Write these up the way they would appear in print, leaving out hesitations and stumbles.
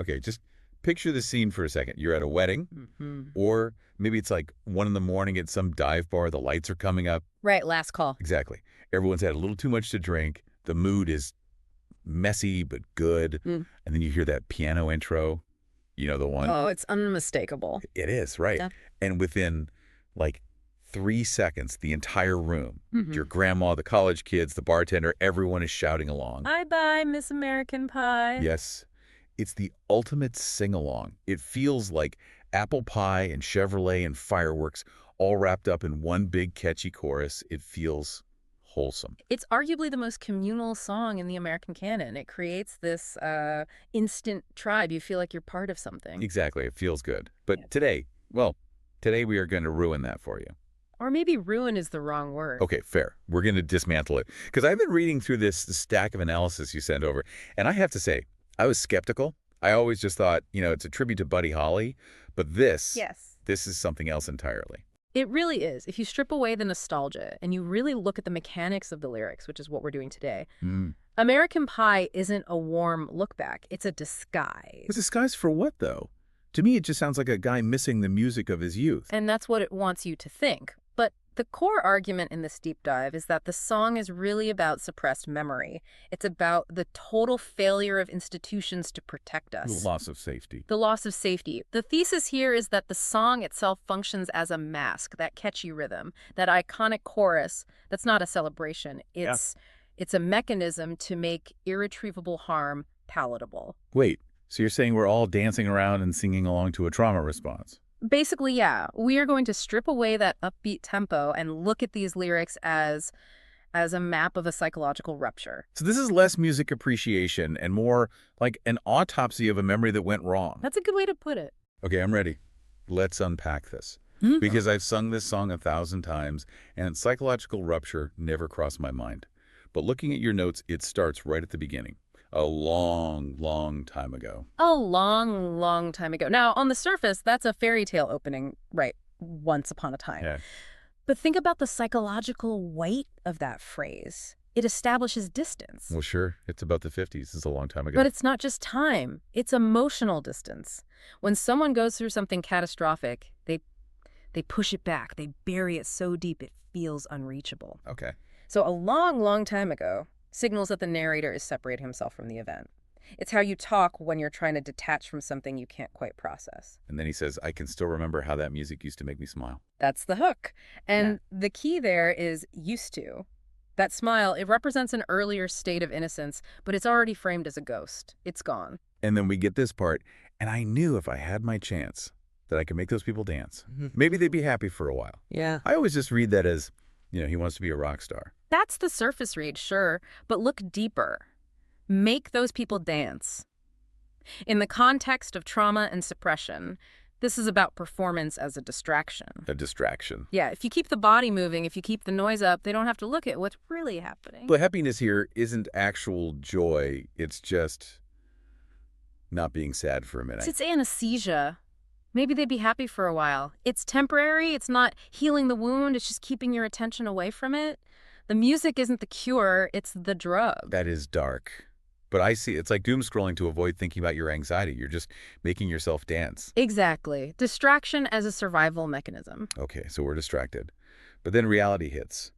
Okay, just picture the scene for a second. You're at a wedding, or maybe it's like 1 in the morning at some dive bar. The lights are coming up. Right, last call. Exactly. Everyone's had a little too much to drink. The mood is messy but good. And then you hear that piano intro. You know the one? Oh, it's unmistakable. It is, right. Yeah. And within like 3 seconds, the entire room, Mm-hmm. your grandma, the college kids, the bartender, everyone is shouting along. Bye-bye, Miss American Pie. Yes. It's the ultimate sing-along. It feels like apple pie and Chevrolet and fireworks all wrapped up in one big catchy chorus. It feels wholesome. It's arguably the most communal song in the American canon. It creates this instant tribe. You feel like you're part of something. Exactly. It feels good. But today we are going to ruin that for you. Or maybe ruin is the wrong word. Okay, fair. We're going to dismantle it. Because I've been reading through this stack of analysis you sent over, and I have to say, I was skeptical. I always just thought, it's a tribute to Buddy Holly, but this is something else entirely. It really is. If you strip away the nostalgia and you really look at the mechanics of the lyrics, which is what we're doing today, American Pie isn't a warm look back. It's a disguise. A disguise for what, though? To me, it just sounds like a guy missing the music of his youth. And that's what it wants you to think. But the core argument in this deep dive is that the song is really about suppressed memory. It's about the total failure of institutions to protect us. The loss of safety. The loss of safety. The thesis here is that the song itself functions as a mask, that catchy rhythm, that iconic chorus. That's not a celebration. It's a mechanism to make irretrievable harm palatable. Wait, so you're saying we're all dancing around and singing along to a trauma response? Basically, yeah. We are going to strip away that upbeat tempo and look at these lyrics as a map of a psychological rupture. So this is less music appreciation and more like an autopsy of a memory that went wrong. That's a good way to put it. Okay, I'm ready. Let's unpack this. Because I've sung this song 1,000 times, and psychological rupture never crossed my mind. But looking at your notes, it starts right at the beginning. A long, long time ago. A long, long time ago. Now, on the surface, that's a fairy tale opening, right? Once upon a time. Yeah. But think about the psychological weight of that phrase. It establishes distance. Well, sure. It's about the 50s. It's a long time ago. But it's not just time. It's emotional distance. When someone goes through something catastrophic, they push it back. They bury it so deep it feels unreachable. Okay. So a long, long time ago signals that the narrator is separating himself from the event. It's how you talk when you're trying to detach from something you can't quite process. And then he says, I can still remember how that music used to make me smile. That's the hook. And the key there is used to. That smile, it represents an earlier state of innocence, but it's already framed as a ghost. It's gone. And then we get this part, and I knew if I had my chance that I could make those people dance. Maybe they'd be happy for a while. Yeah. I always just read that as, he wants to be a rock star. That's the surface read, sure, but look deeper. Make those people dance. In the context of trauma and suppression, this is about performance as a distraction. A distraction. Yeah, if you keep the body moving, if you keep the noise up, they don't have to look at what's really happening. But happiness here isn't actual joy. It's just not being sad for a minute. It's anesthesia. Maybe they'd be happy for a while. It's temporary. It's not healing the wound. It's just keeping your attention away from it. The music isn't the cure. It's the drug. That is dark. But I see it's like doom scrolling to avoid thinking about your anxiety. You're just making yourself dance. Exactly. Distraction as a survival mechanism. Okay, so we're distracted. But then reality hits.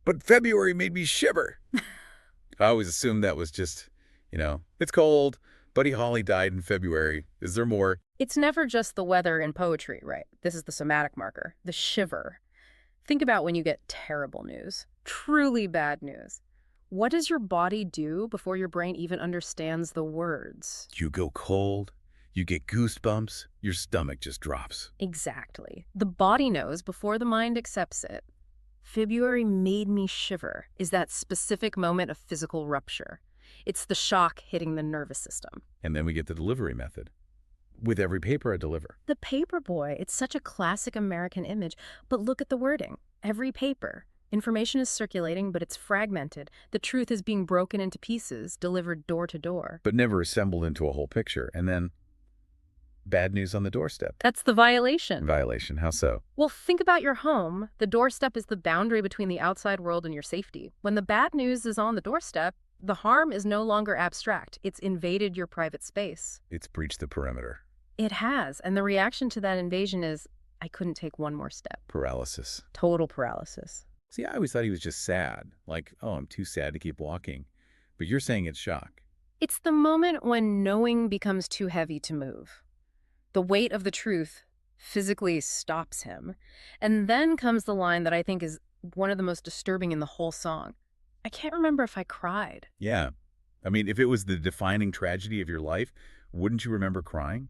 But February made me shiver. I always assumed that was just, it's cold. Buddy Holly died in February. Is there more? It's never just the weather in poetry, right? This is the somatic marker, the shiver. Think about when you get terrible news, truly bad news. What does your body do before your brain even understands the words? You go cold, you get goosebumps, your stomach just drops. Exactly. The body knows before the mind accepts it. February made me shiver is that specific moment of physical rupture. It's the shock hitting the nervous system. And then we get the delivery method. With every paper I deliver. The paper boy, it's such a classic American image, but look at the wording. Every paper. Information is circulating, but it's fragmented. The truth is being broken into pieces, delivered door to door. But never assembled into a whole picture. And then, bad news on the doorstep. That's the violation. Violation, how so? Well, think about your home. The doorstep is the boundary between the outside world and your safety. When the bad news is on the doorstep, The harm is no longer abstract. It's invaded your private space. It's breached the perimeter. It has, and the reaction to that invasion is, I couldn't take one more step. Paralysis. Total paralysis. See, I always thought he was just sad. Like, oh, I'm too sad to keep walking. But you're saying it's shock. It's the moment when knowing becomes too heavy to move. The weight of the truth physically stops him. And then comes the line that I think is one of the most disturbing in the whole song. I can't remember if I cried. Yeah. I mean, if it was the defining tragedy of your life, wouldn't you remember crying?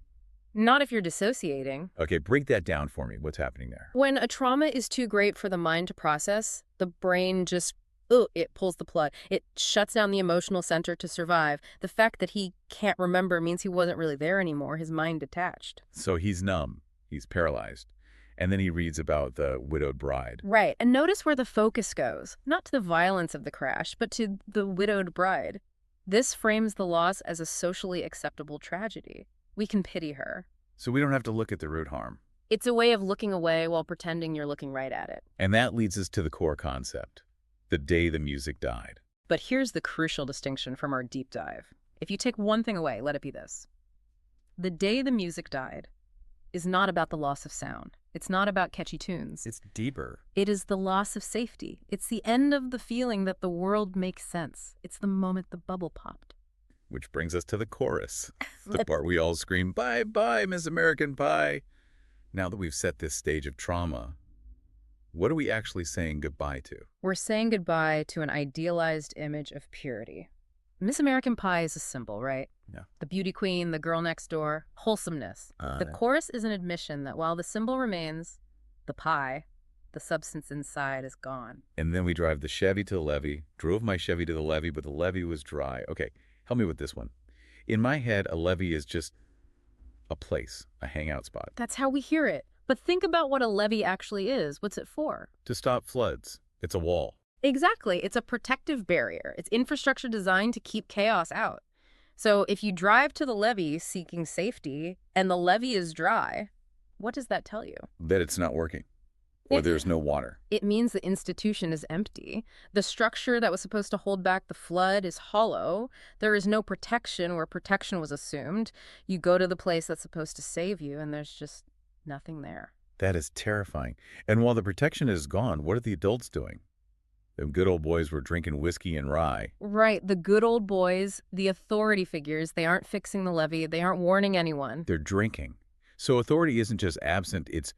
Not if you're dissociating. Okay, break that down for me. What's happening there? When a trauma is too great for the mind to process, the brain just, it pulls the plug. It shuts down the emotional center to survive. The fact that he can't remember means he wasn't really there anymore. His mind detached. So he's numb. He's paralyzed. And then he reads about the widowed bride. Right. And notice where the focus goes. Not to the violence of the crash, but to the widowed bride. This frames the loss as a socially acceptable tragedy. We can pity her. So we don't have to look at the root harm. It's a way of looking away while pretending you're looking right at it. And that leads us to the core concept. The day the music died. But here's the crucial distinction from our deep dive. If you take one thing away, let it be this. The day the music died is not about the loss of sound. It's not about catchy tunes. It's deeper. It is the loss of safety. It's the end of the feeling that the world makes sense. It's the moment the bubble popped. Which brings us to the chorus. The part we all scream, bye, bye, Miss American Pie. Now that we've set this stage of trauma, what are we actually saying goodbye to? We're saying goodbye to an idealized image of purity. Miss American Pie is a symbol, right? Yeah. The beauty queen, the girl next door, wholesomeness. The chorus is an admission that while the symbol remains, the pie, the substance inside, is gone. And then we drive the Chevy to the levee, drove my Chevy to the levee, but the levee was dry. Okay, help me with this one. In my head, a levee is just a place, a hangout spot. That's how we hear it. But think about what a levee actually is. What's it for? To stop floods. It's a wall. Exactly. It's a protective barrier. It's infrastructure designed to keep chaos out. So if you drive to the levee seeking safety and the levee is dry, what does that tell you? That it's not working. Or there's no water. It means the institution is empty. The structure that was supposed to hold back the flood is hollow. There is no protection where protection was assumed. You go to the place that's supposed to save you, and there's just nothing there. That is terrifying. And while the protection is gone, what are the adults doing? Them good old boys were drinking whiskey and rye. Right. The good old boys, the authority figures, they aren't fixing the levee. They aren't warning anyone. They're drinking. So authority isn't just absent, it's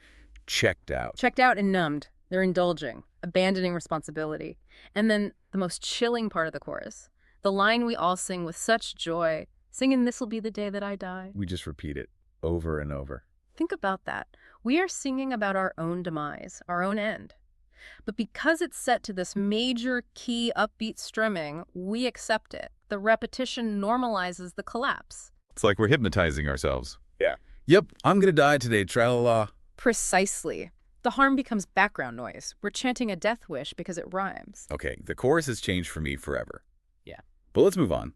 checked out. Checked out and numbed. They're indulging, abandoning responsibility. And then the most chilling part of the chorus, the line we all sing with such joy, singing "This'll be the day that I die." We just repeat it over and over. Think about that. We are singing about our own demise, our own end. But because it's set to this major key upbeat strumming, we accept it. The repetition normalizes the collapse. It's like we're hypnotizing ourselves. Yeah. Yep, I'm gonna die today, tra-la-la. Precisely. The harm becomes background noise. We're chanting a death wish because it rhymes. Okay, the chorus has changed for me forever. Yeah. But let's move on.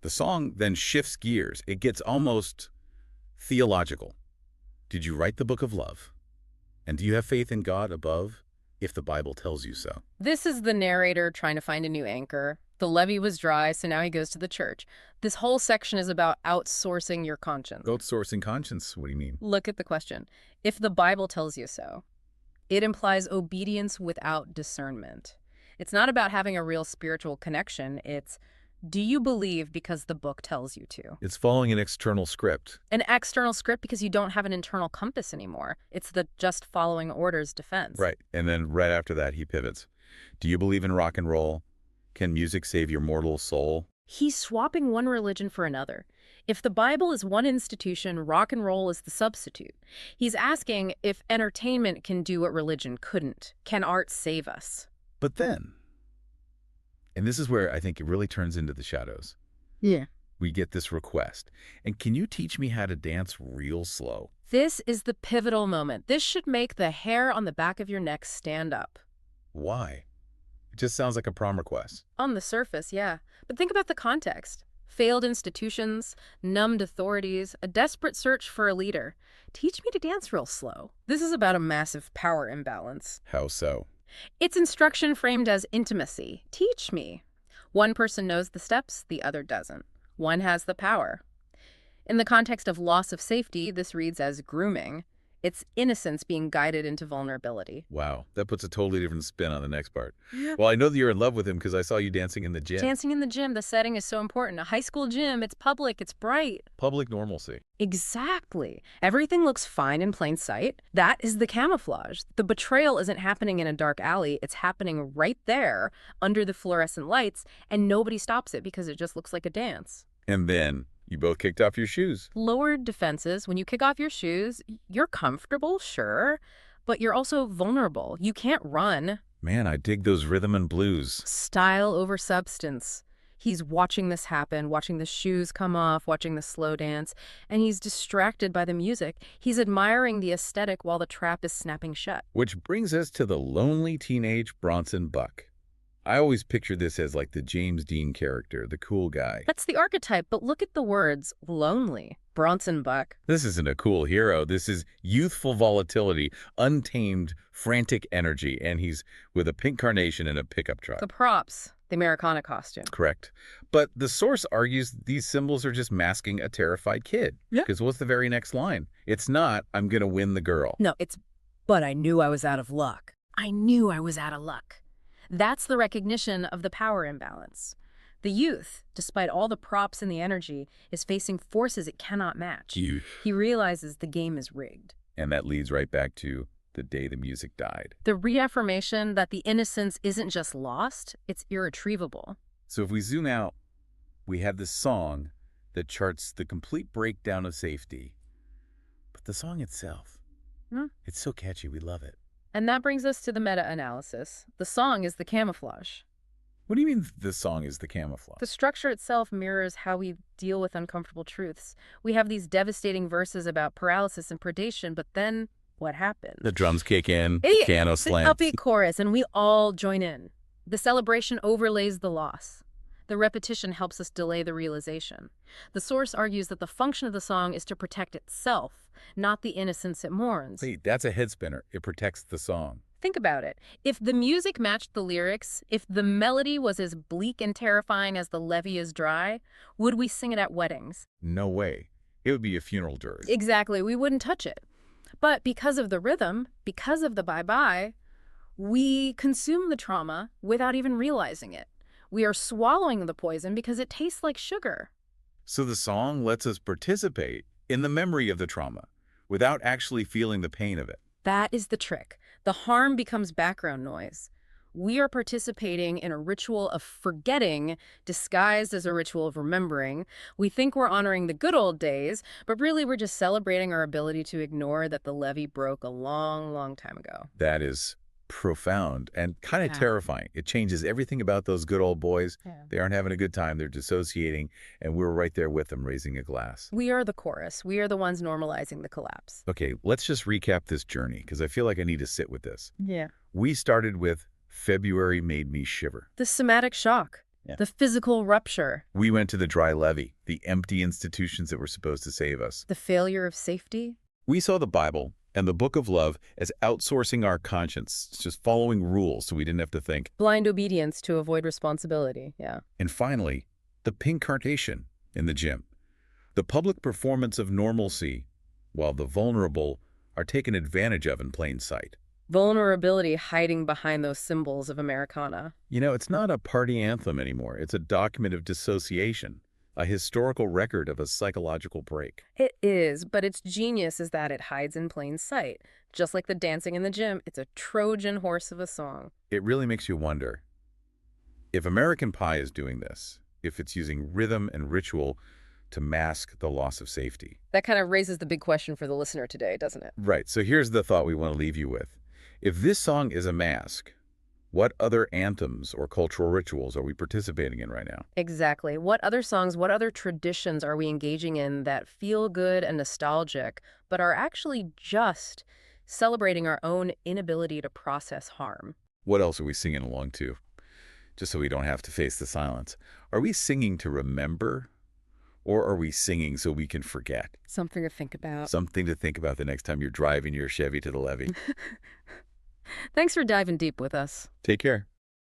The song then shifts gears. It gets almost theological. Did you write the book of love? And do you have faith in God above if the Bible tells you so? This is the narrator trying to find a new anchor. The levee was dry, so now he goes to the church. This whole section is about outsourcing your conscience. Outsourcing conscience? What do you mean? Look at the question. If the Bible tells you so, it implies obedience without discernment. It's not about having a real spiritual connection. It's, do you believe because the book tells you to? It's following an external script. An external script because you don't have an internal compass anymore. It's the just following orders defense. Right. And then right after that, he pivots. Do you believe in rock and roll? Can music save your mortal soul? He's swapping one religion for another. If the Bible is one institution, rock and roll is the substitute. He's asking if entertainment can do what religion couldn't. Can art save us? But then, and this is where I think it really turns into the shadows. Yeah. We get this request. And can you teach me how to dance real slow? This is the pivotal moment. This should make the hair on the back of your neck stand up. Why? It just sounds like a prom request. On the surface, yeah. But think about the context. Failed institutions, numbed authorities, a desperate search for a leader. Teach me to dance real slow. This is about a massive power imbalance. How so? It's instruction framed as intimacy. Teach me. One person knows the steps, the other doesn't. One has the power. In the context of loss of safety, this reads as grooming. It's innocence being guided into vulnerability. Wow, that puts a totally different spin on the next part. Yeah. Well, I know that you're in love with him because I saw you dancing in the gym. Dancing in the gym, the setting is so important. A high school gym, it's public, it's bright. Public normalcy. Exactly. Everything looks fine in plain sight. That is the camouflage. The betrayal isn't happening in a dark alley. It's happening right there under the fluorescent lights, and nobody stops it because it just looks like a dance. And then you both kicked off your shoes. Lowered defenses. When you kick off your shoes, you're comfortable, sure, but you're also vulnerable. You can't run. Man, I dig those rhythm and blues. Style over substance. He's watching this happen, watching the shoes come off, watching the slow dance, and he's distracted by the music. He's admiring the aesthetic while the trap is snapping shut. Which brings us to the lonely teenage Bronson Buck. I always picture this as like the James Dean character, the cool guy. That's the archetype, but look at the words. Lonely. Bronson Buck. This isn't a cool hero. This is youthful volatility, untamed, frantic energy, and he's with a pink carnation and a pickup truck. The props. The Americana costume. Correct. But the source argues these symbols are just masking a terrified kid. Yeah. Because what's the very next line? It's not, I'm going to win the girl. No, it's, but I knew I was out of luck. I knew I was out of luck. That's the recognition of the power imbalance. The youth, despite all the props and the energy, is facing forces it cannot match. Youth. He realizes the game is rigged. And that leads right back to the day the music died. The reaffirmation that the innocence isn't just lost, it's irretrievable. So if we zoom out, we have this song that charts the complete breakdown of safety. But the song itself, it's so catchy, we love it. And that brings us to the meta-analysis. The song is the camouflage. What do you mean the song is the camouflage? The structure itself mirrors how we deal with uncomfortable truths. We have these devastating verses about paralysis and predation, but then what happens? The drums kick in, the piano slams. Upbeat chorus, and we all join in. The celebration overlays the loss. The repetition helps us delay the realization. The source argues that the function of the song is to protect itself, not the innocence it mourns. Wait, that's a head spinner. It protects the song. Think about it. If the music matched the lyrics, if the melody was as bleak and terrifying as the levee is dry, would we sing it at weddings? No way. It would be a funeral dirge. Exactly. We wouldn't touch it. But because of the rhythm, because of the bye-bye, we consume the trauma without even realizing it. We are swallowing the poison because it tastes like sugar. So the song lets us participate in the memory of the trauma without actually feeling the pain of it. That is the trick. The harm becomes background noise. We are participating in a ritual of forgetting disguised as a ritual of remembering. We think we're honoring the good old days, but really we're just celebrating our ability to ignore that the levee broke a long, long time ago. That is profound and kind of Yeah. terrifying. It changes everything about those good old boys. Yeah. They aren't having a good time. They're dissociating, and we're right there with them raising a glass. We are the chorus. We are the ones normalizing the collapse. Okay, let's just recap this journey because I feel like I need to sit with this. Yeah. We started with February made me shiver. The somatic shock. Yeah. The physical rupture. We went to the dry levee, the empty institutions that were supposed to save us. The failure of safety. We saw the Bible and the book of love as outsourcing our conscience, just following rules so we didn't have to think. Blind obedience to avoid responsibility. Yeah. And finally, the pink carnation in the gym. The public performance of normalcy, while the vulnerable are taken advantage of in plain sight. Vulnerability hiding behind those symbols of Americana. You know, it's not a party anthem anymore. It's a document of dissociation, a historical record of a psychological break. It is, but its genius is that it hides in plain sight. Just like the dancing in the gym, it's a Trojan horse of a song. It really makes you wonder, if American Pie is doing this, if it's using rhythm and ritual to mask the loss of safety. That kind of raises the big question for the listener today, doesn't it? Right, so here's the thought we want to leave you with. If this song is a mask, what other anthems or cultural rituals are we participating in right now? Exactly. What other songs, what other traditions are we engaging in that feel good and nostalgic, but are actually just celebrating our own inability to process harm? What else are we singing along to? Just so we don't have to face the silence. Are we singing to remember, or are we singing so we can forget? Something to think about. Something to think about the next time you're driving your Chevy to the levee. Thanks for diving deep with us. Take care.